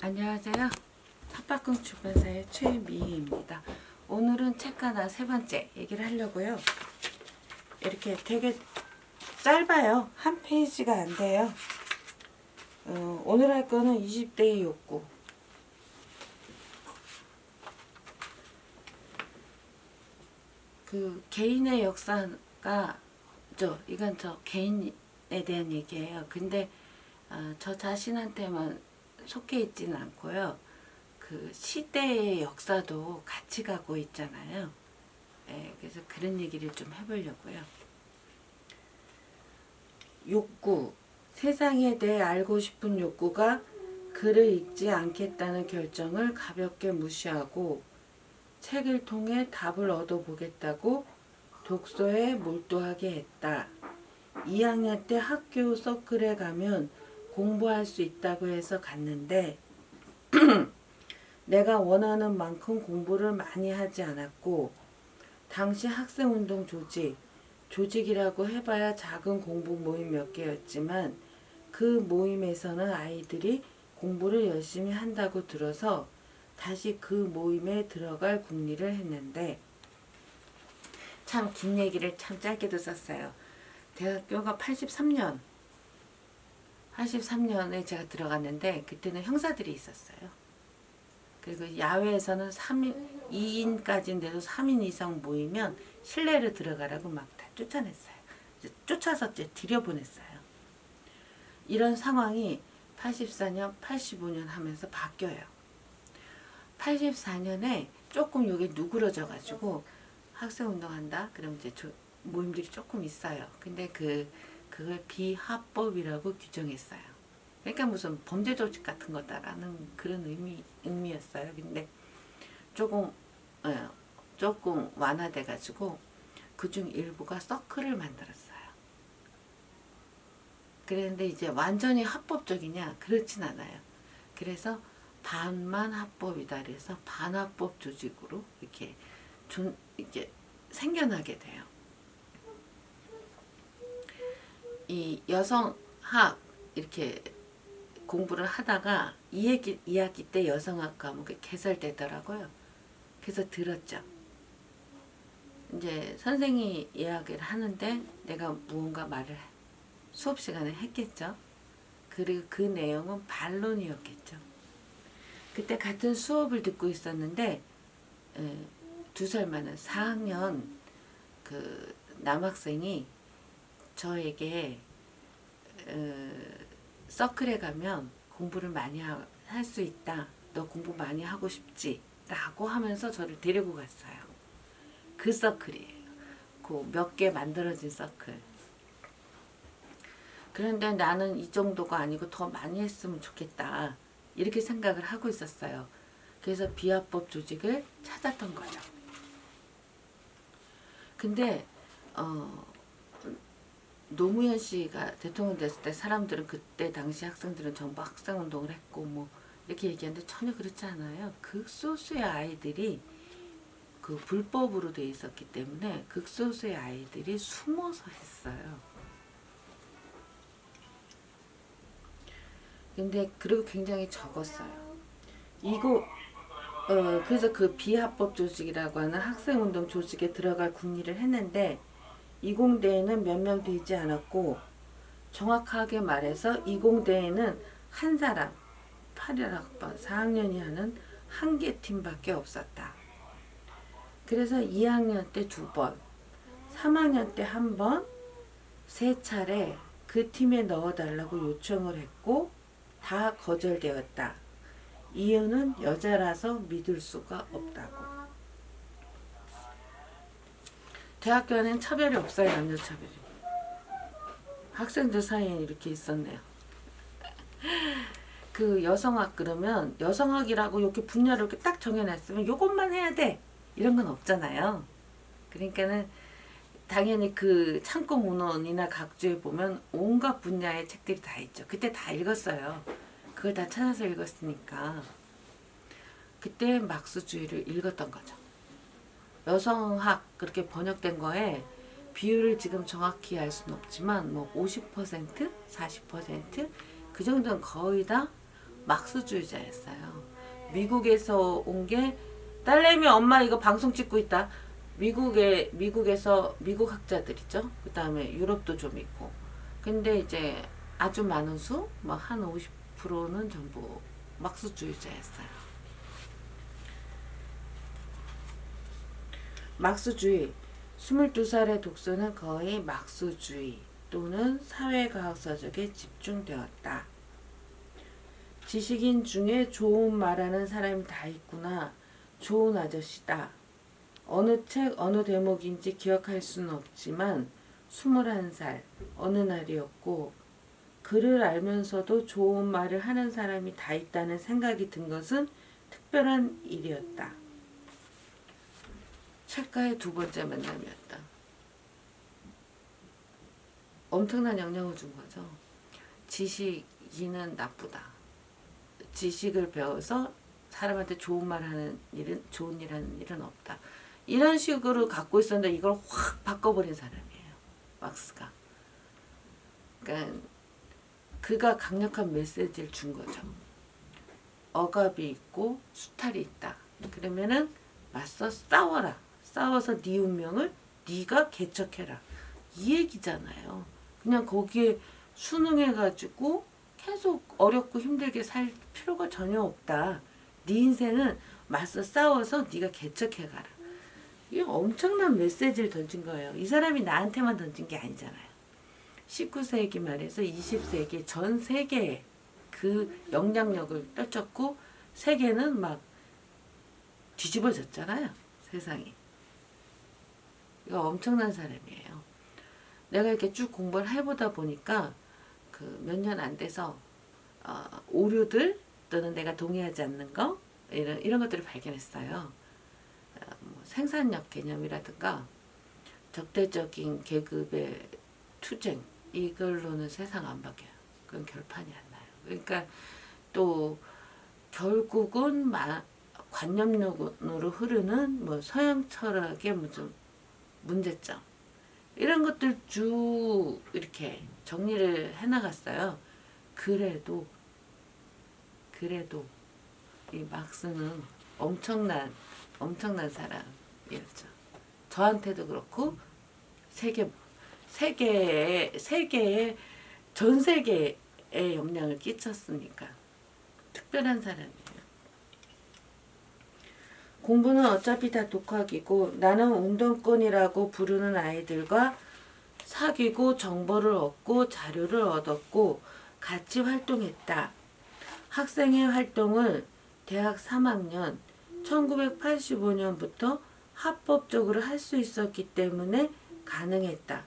안녕하세요. 팟빵 출판사의 최미희입니다. 오늘은 책 하나 세 번째 얘기를 하려고요. 이렇게 되게 짧아요. 한 페이지가 안 돼요. 오늘 할 거는 20대의 욕구. 개인의 역사가 이건 저 개인에 대한 얘기예요. 근데 저 자신한테만 속해 있지는 않고요. 그 시대의 역사도 같이 가고 있잖아요. 그래서 그런 얘기를 좀 해보려고요. 욕구. 세상에 대해 알고 싶은 욕구가 글을 읽지 않겠다는 결정을 가볍게 무시하고 책을 통해 답을 얻어보겠다고 독서에 몰두하게 했다. 2학년 때 학교 서클에 가면 공부할 수 있다고 해서 갔는데 내가 원하는 만큼 공부를 많이 하지 않았고 당시 학생운동 조직이라고 해봐야 작은 공부 모임 몇 개였지만 그 모임에서는 아이들이 공부를 열심히 한다고 들어서 다시 그 모임에 들어갈 궁리를 했는데 참 긴 얘기를 참 짧게도 썼어요. 대학교가 83년에 제가 들어갔는데 그때는 형사들이 있었어요. 그리고 야외에서는 2인까지인데도 3인 이상 모이면 실내로 들어가라고 막 다 쫓아냈어요. 쫓아서 들여보냈어요. 이런 상황이 84년, 85년 하면서 바뀌어요. 84년에 조금 여기 누그러져가지고 학생운동한다? 그럼 이제 모임들이 조금 있어요. 근데 그걸 비합법이라고 규정했어요. 그러니까 무슨 범죄 조직 같은 거다라는 그런 의미였어요. 근데 조금 완화돼가지고 그중 일부가 서클을 만들었어요. 그런데 이제 완전히 합법적이냐? 그렇진 않아요. 그래서 반만 합법이다. 그래서 반합법 조직으로 이렇게 생겨나게 돼요. 이 여성학 이렇게 공부를 하다가 2학기 때 여성학 과목이 개설되더라고요. 그래서 들었죠. 이제 선생님이 이야기를 하는데 내가 무언가 말을 수업 시간에 했겠죠. 그리고 그 내용은 반론이었겠죠. 그때 같은 수업을 듣고 있었는데 2살 많은 4학년 그 남학생이 저에게 서클에 가면 공부를 많이 할 수 있다. 너 공부 많이 하고 싶지? 라고 하면서 저를 데리고 갔어요. 그 서클이에요. 그 몇 개 만들어진 서클. 그런데 나는 이 정도가 아니고 더 많이 했으면 좋겠다. 이렇게 생각을 하고 있었어요. 그래서 비합법 조직을 찾았던 거죠. 근데 노무현 씨가 대통령 됐을 때 사람들은 그때 당시 학생들은 전부 학생운동을 했고 뭐 이렇게 얘기하는데 전혀 그렇지 않아요. 극소수의 아이들이 그 불법으로 돼 있었기 때문에 극소수의 아이들이 숨어서 했어요. 근데 그리고 굉장히 적었어요. 그래서 그 비합법 조직이라고 하는 학생운동 조직에 들어갈 궁리를 했는데 이공대에는 몇 명 되지 않았고 정확하게 말해서 이공대에는 한 사람 8학번 4학년이 하는 한 개 팀밖에 없었다. 그래서 2학년 때 2번, 3학년 때 1번, 3차례 그 팀에 넣어달라고 요청을 했고 다 거절되었다. 이유는 여자라서 믿을 수가 없다고. 대학교에는 차별이 없어요. 남녀 차별이. 학생들 사이에 이렇게 있었네요. 그 여성학 그러면 여성학이라고 이렇게 분야를 이렇게 딱 정해놨으면 요것만 해야 돼. 이런 건 없잖아요. 그러니까는 당연히 그 창고 문헌이나 각주에 보면 온갖 분야의 책들이 다 있죠. 그때 다 읽었어요. 그걸 다 찾아서 읽었으니까. 그때 막스주의를 읽었던 거죠. 여성학 그렇게 번역된 거에 비율을 지금 정확히 알 수는 없지만 뭐 50%, 40%그 정도는 거의 다 막수주의자였어요. 미국에서 온 게 딸내미 엄마 이거 방송 찍고 있다. 미국에서 미국 학자들이죠. 그 다음에 유럽도 좀 있고. 근데 이제 아주 많은 수, 막 한 50%는 전부 막수주의자였어요. 막수주의. 22살의 독서는 거의 막수주의 또는 사회과학서적에 집중되었다. 지식인 중에 좋은 말하는 사람이 다 있구나. 좋은 아저씨다. 어느 책 어느 대목인지 기억할 수는 없지만 21살 어느 날이었고 글을 알면서도 좋은 말을 하는 사람이 다 있다는 생각이 든 것은 특별한 일이었다. 책과의 두 번째 만남이었다. 엄청난 영향을 준 거죠. 지식인은 나쁘다. 지식을 배워서 사람한테 좋은 말 하는 일은, 좋은 일 하는 일은 없다. 이런 식으로 갖고 있었는데 이걸 확 바꿔버린 사람이에요. 막스가. 그러니까 그가 강력한 메시지를 준 거죠. 억압이 있고 수탈이 있다. 그러면은 맞서 싸워라. 싸워서 네 운명을 네가 개척해라. 이 얘기잖아요. 그냥 거기에 순응해가지고 계속 어렵고 힘들게 살 필요가 전혀 없다. 네 인생은 맞서 싸워서 네가 개척해가라. 이게 엄청난 메시지를 던진 거예요. 이 사람이 나한테만 던진 게 아니잖아요. 19세기 말에서 20세기 전 세계에 그 영향력을 떨쳤고 세계는 막 뒤집어졌잖아요. 세상이. 이거 엄청난 사람이에요. 내가 이렇게 쭉 공부를 해보다 보니까 그 몇 년 안 돼서 오류들 또는 내가 동의하지 않는 거 이런 것들을 발견했어요. 뭐 생산력 개념이라든가 적대적인 계급의 투쟁 이걸로는 세상 안 바뀌어요. 그건 결판이 안 나요. 그러니까 또 결국은 관념론으로 흐르는 뭐 서양 철학의 무슨 문제점 이런 것들 쭉 이렇게 정리를 해나갔어요. 그래도 이 막스는 엄청난 사람이었죠. 저한테도 그렇고 전 세계에 영향을 끼쳤으니까 특별한 사람이에요. 공부는 어차피 다 독학이고 나는 운동권이라고 부르는 아이들과 사귀고 정보를 얻고 자료를 얻었고 같이 활동했다. 학생의 활동을 대학 3학년 1985년부터 합법적으로 할 수 있었기 때문에 가능했다.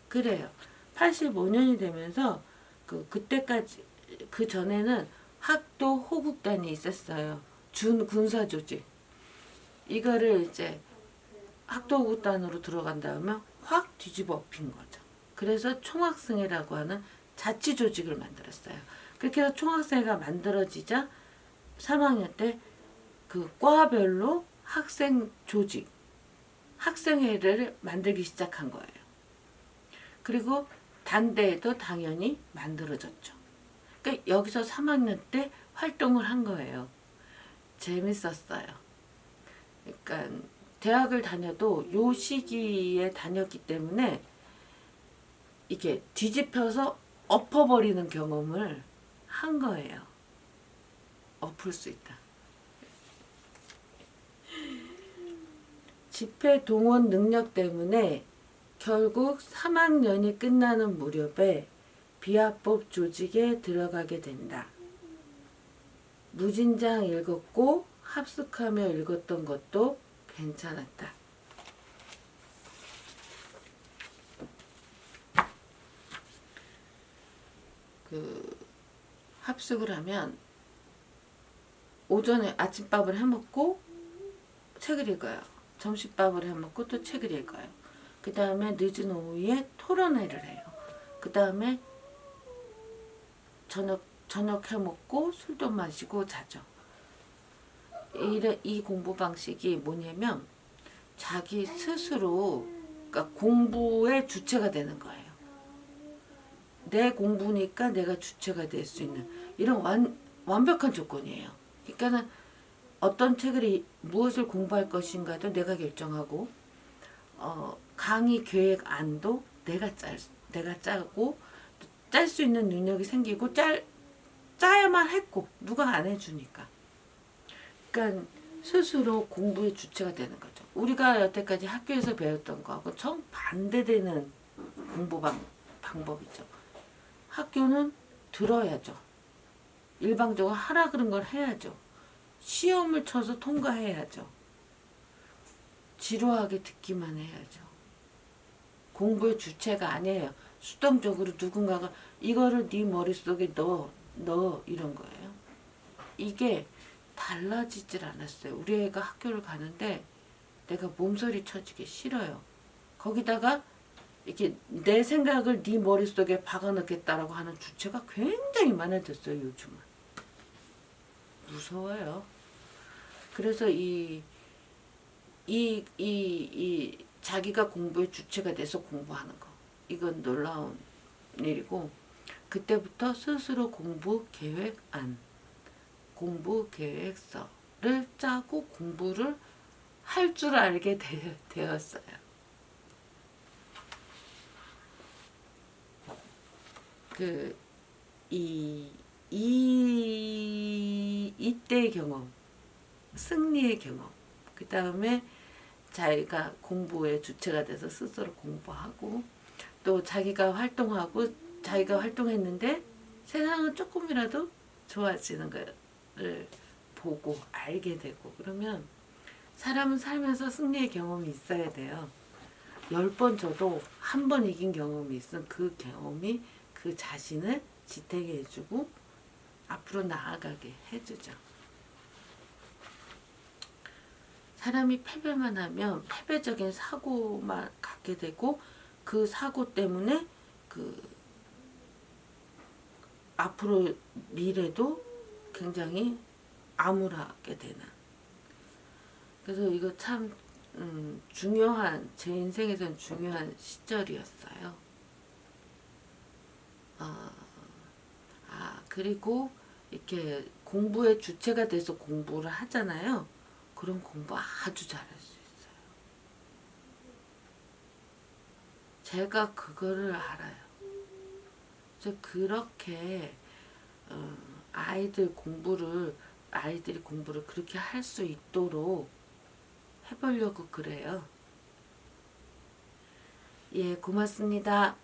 그래요. 85년이 되면서 그때까지 그 전에는 학도 호국단이 있었어요. 준군사 조직. 이거를 이제 학도 호국단으로 들어간 다음에 확 뒤집어 엎인 거죠. 그래서 총학생회라고 하는 자치 조직을 만들었어요. 그렇게 해서 총학생회가 만들어지자 3학년 때 그 과별로 학생 조직, 학생회를 만들기 시작한 거예요. 그리고 단대도 당연히 만들어졌죠. 그러니까 여기서 3학년 때 활동을 한 거예요. 재밌었어요. 그러니까 대학을 다녀도 요 시기에 다녔기 때문에 이게 뒤집혀서 엎어버리는 경험을 한 거예요. 엎을 수 있다. 집회 동원 능력 때문에 결국 3학년이 끝나는 무렵에 비합법 조직에 들어가게 된다. 무진장 읽었고 합숙하며 읽었던 것도 괜찮았다. 합숙을 하면 오전에 아침밥을 해먹고 책을 읽어요. 점심밥을 해먹고 또 책을 읽어요. 그 다음에 늦은 오후에 토론회를 해요. 그 다음에 저녁 해먹고 술도 마시고 자죠. 이 공부 방식이 뭐냐면 자기 스스로 그러니까 공부의 주체가 되는 거예요. 내 공부니까 내가 주체가 될 수 있는 이런 완벽한 조건이에요. 그러니까는 어떤 책을 무엇을 공부할 것인가도 내가 결정하고 강의 계획 안도 내가 짜고 짤 수 있는 능력이 생기고 짜야만 했고 누가 안 해주니까. 그러니까 스스로 공부의 주체가 되는 거죠. 우리가 여태까지 학교에서 배웠던 거하고 정반대되는 공부 방법이죠. 학교는 들어야죠. 일방적으로 하라 그런 걸 해야죠. 시험을 쳐서 통과해야죠. 지루하게 듣기만 해야죠. 공부의 주체가 아니에요. 수동적으로 누군가가 이거를 네 머릿속에 넣어 이런 거예요. 이게 달라지질 않았어요. 우리 애가 학교를 가는데 내가 몸서리 쳐지기 싫어요. 거기다가 이렇게 내 생각을 네 머릿속에 박아넣겠다라고 하는 주체가 굉장히 많아졌어요. 요즘은. 무서워요. 그래서 이 자기가 공부의 주체가 돼서 공부하는 거. 이건 놀라운 일이고, 그때부터 스스로 공부 계획서를 짜고 공부를 할 줄 알게 되었어요. 이때의 경험, 승리의 경험, 그 다음에 자기가 공부의 주체가 돼서 스스로 공부하고, 또 자기가 활동했는데 세상은 조금이라도 좋아지는 것을 보고 알게 되고, 그러면 사람은 살면서 승리의 경험이 있어야 돼요. 10번 져도 한 번 이긴 경험이 있으면 그 경험이 그 자신을 지탱해 주고 앞으로 나아가게 해주죠. 사람이 패배만 하면 패배적인 사고만 갖게 되고, 그 사고 때문에 앞으로 미래도 굉장히 암울하게 되는. 그래서 이거 참 중요한, 제 인생에선 중요한 시절이었어요. 그리고 이렇게 공부의 주체가 돼서 공부를 하잖아요. 그런 공부 아주 잘할 수 있어요. 제가 그거를 알아요. 그렇게 아이들이 공부를 그렇게 할 수 있도록 해보려고 그래요. 예, 고맙습니다.